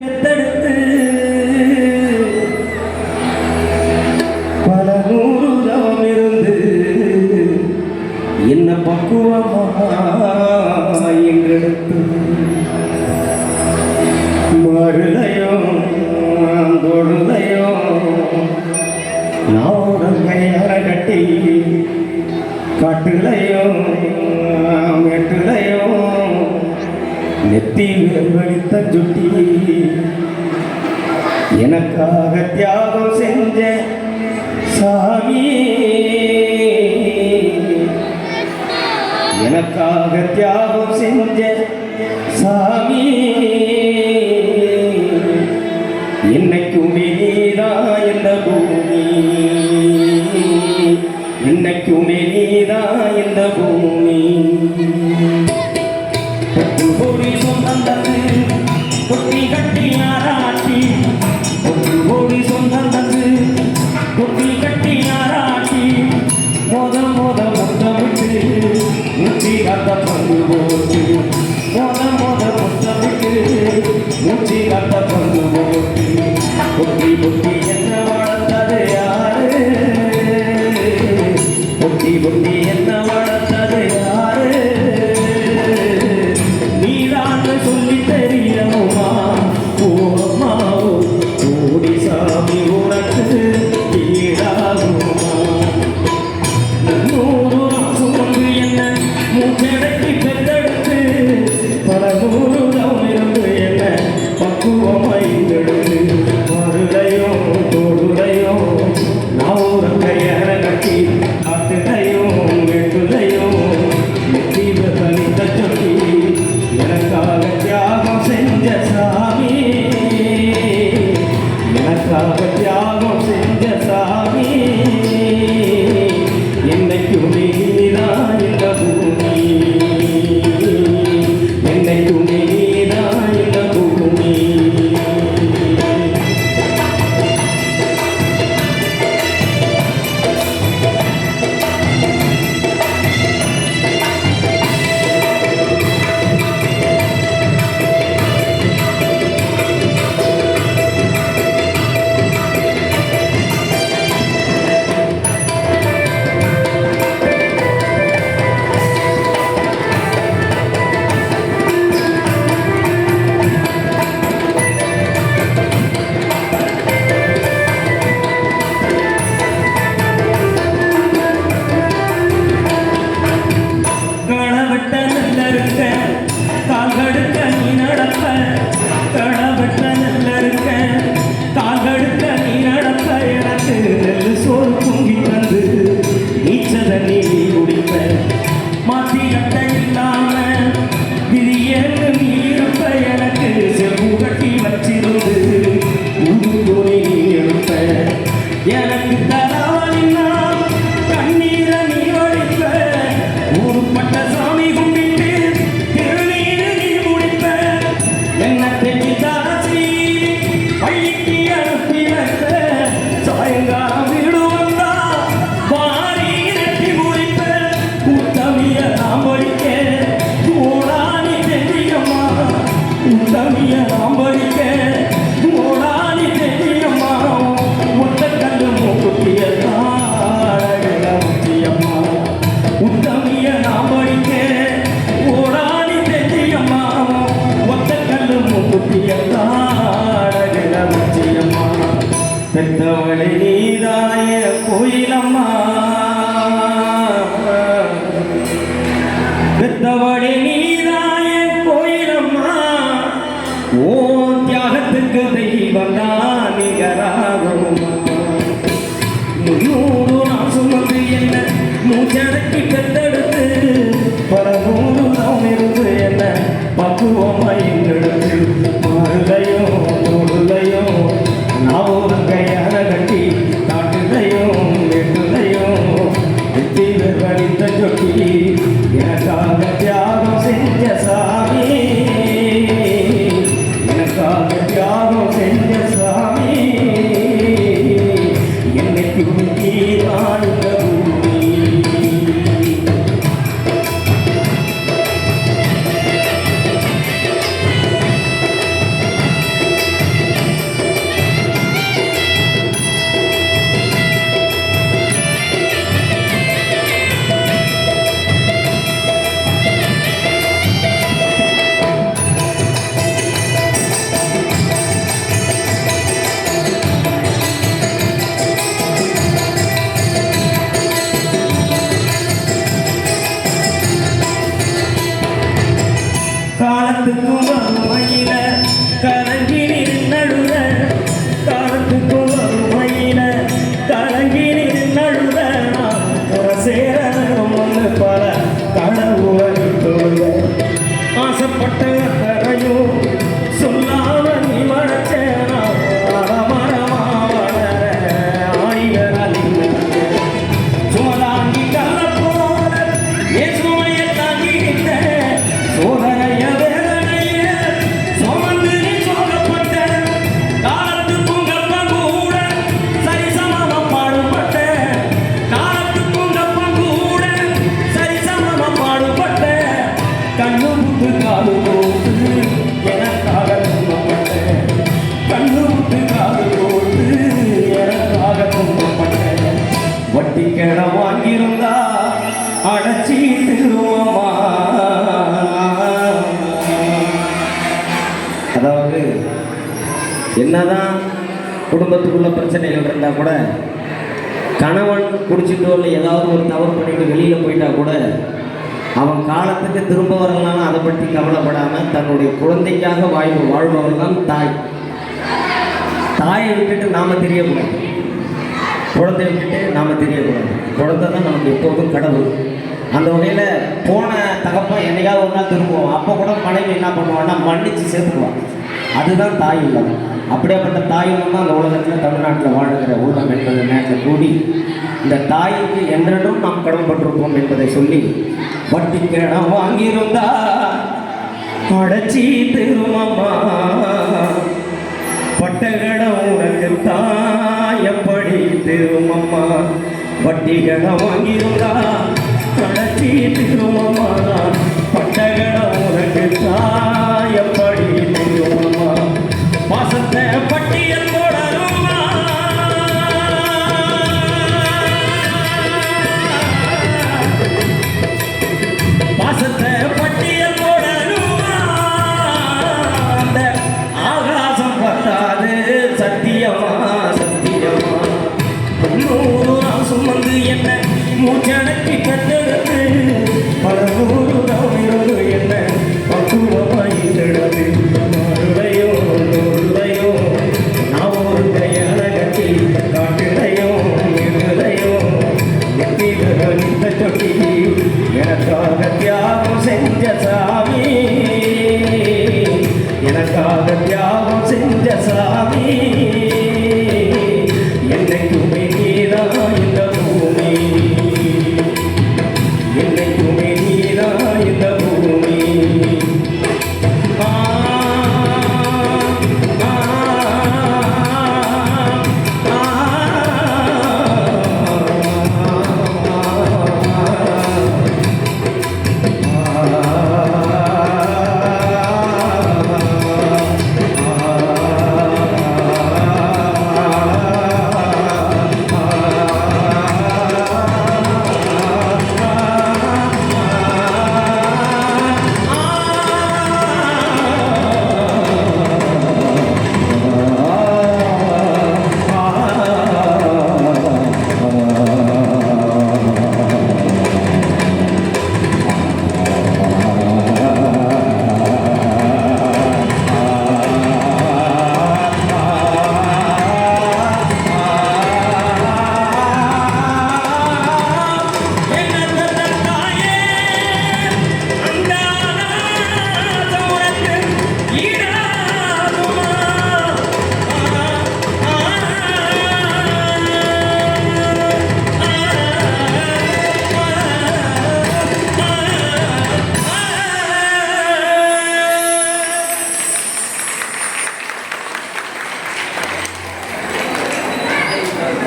பெத்தெடுத்து பல நூறு தவம் இருந்து என்ன பக்குவமாக எங்கெடுத்து மருளையோ தொழுதையோ நான் கையார கட்டி காட்டுலையோ மெட்டுலையோ நெத்தி வெடித்த சுட்டி எனக்காக தியாகம் செஞ்ச சாமி எனக்காக தியாகம் செஞ்ச சாமி என்னைக்குமே நீதான் இந்த பூமி என்னைக்குமே நீதான் இந்த பூமி கோடி சொந்தம் தந்து கொட்டி கட்டி ஆராட்டி கோடி சொந்தம் தந்து கொட்டி கட்டி ஆராட்டி மோத முத்தமிட்டு மூச்சி காத்த பங்கு போட்டு மோத முத்தமிட்டு மூச்சி காத்த பங்கு போட்டு கொட்டி கொட்டி என்ன வளர்த்தது யாரு கொட்டி கொட்டி என்ன வளர்த்தது யாரு சொல்லி தெரியணுமா ஓமா ஓடி சாமி உனக்கு ஈடாகுமா நூறு சுமந்து என்ன மூச்சடக்கி பெற்றெடுத்து பல நூறு இருந்து என்ன பக்குவமைந்தெடுத்து மருளையோ தொழுதையோ நான் கையற கட்டி காட்டுதையோ வெட்டுதையோ நெத்தி தனித்த சொல்லி எனக்காக தியாகம் செஞ்ச சாமி எனக்காக தியாகம் செஞ்ச சாமி என்னைக்குமே நீதான் இந்த பூமி என்னைக்குமே நீதான் இந்த பூமி எனக்கு தரவனின்னா கண்ணீர நீ வடிப்ப ஊருப்பட்ட சாமி கும்பிட்டு திருநீர் நீ முடிப்ப என்ன தெட்டி தாசி பள்ளிக்கு அனுப்பி வைப்ப சாயங்காலம் வீடு வந்தா பாரி நட்டி முடிப்ப உத்தமிய நாம் படிக்க ஓடானி தெரியுமா உத்தமிய நாம் படிக்க ஓடானி தெரியுமா உத்தமிய நாம் படிக்க ஓடானி தெரியுமா ஒத்த கல்லு மூக்குத்திய தாடகிற முச்சியம்மா பெத்தவளை நீதாய கோயிலம்மா பெத்தவளை நீதாய கோயிலம்மா ஓ தியாகத்துக்கு தெய்வம் தான் நிகராகுமா நூறு நான் சுமந்து என்ன மூச்சடக்கி பெத்தெடுத்து பல நூறு நாம் இருந்து என்ன பக்குவமைந்தெடுத்து மருளையோ தொழுதையோ நான் கையார கட்டி காட்டுதையோ வெட்டுதையோ வெட்டி வெடித்த சொட்டி எனக்காக தியாகம் செஞ்ச சாமி எனக்காக தியாகம் செஞ்ச சாமி என்னைக்கு வாழ்ந்த பூமி என்னதான் குடும்பத்துக்குள்ள பிரச்சனைகள் இருந்தால் கூட கணவன் குடிச்சிட்டோ இல்லை ஏதாவது ஒரு தவறு பண்ணிட்டு வெளியில் போயிட்டா கூட அவன் காலத்துக்கு திரும்ப வரலாம் அதை பற்றி கவலைப்படாமல் தன்னுடைய குழந்தைக்காக வாழ்பவர் தான் தாய். தாயை விட்டுட்டு நாம் தெரியக்கூடாது, குழந்தைய விட்டுட்டு நாம் தெரியக்கூடாது. குழந்தை தான் நமக்கு எப்போதும் கடவுள். அந்த வகையில் போன தகப்பன் என்னைக்காவது ஒரு நாள் திரும்புவோம். அப்போ கூட மனைவி என்ன பண்ணுவான்னா மன்னிச்சு சேர்த்துக்குவான். அதுதான் தாய் உள்ளம். அப்படியேப்பட்ட தாய் உள்ளம் தான் அந்த உலகத்தில் தமிழ்நாட்டில் வாழுகிற உள்ளம் என்பது நேரத்தில் கூடி இந்த தாய்க்கு என்றென்றும் நாம் கடமைப்பட்டிருப்போம் என்பதை சொல்லி வட்டிக்கு இடம் வாங்கியிருந்தா அடைச்சி திருமம்மா பட்டகடம் உனக்கு தான் எப்படி திருமம்மா வட்டிகடம் வாங்கியிருந்தா அடைச்சி திருமம்மா பட்டகடம் உனக்கு தான் எப்படி திருமம்மா பாசத்தை பட்டியல் போடணுமா பாசத்தை பட்டியல் போடணுமா அந்த ஆகாசம் பத்தாது சத்தியமா சத்தியமா 100 நாள் சுமந்து என்ன மூச்சடக்கி கட்டெடுத்து பல 100 நாள் இருந்து என்ன பக்குவமாய் கிடந்து மாறுடையோ நூறுடையோ நான் ஒரு கையால கட்டி காட்டுடையோ இருடையோ இந்த தொட்டி எனக்காக தியாகம் செஞ்ச சாமி எனக்காக தியாகம் செஞ்ச சாமி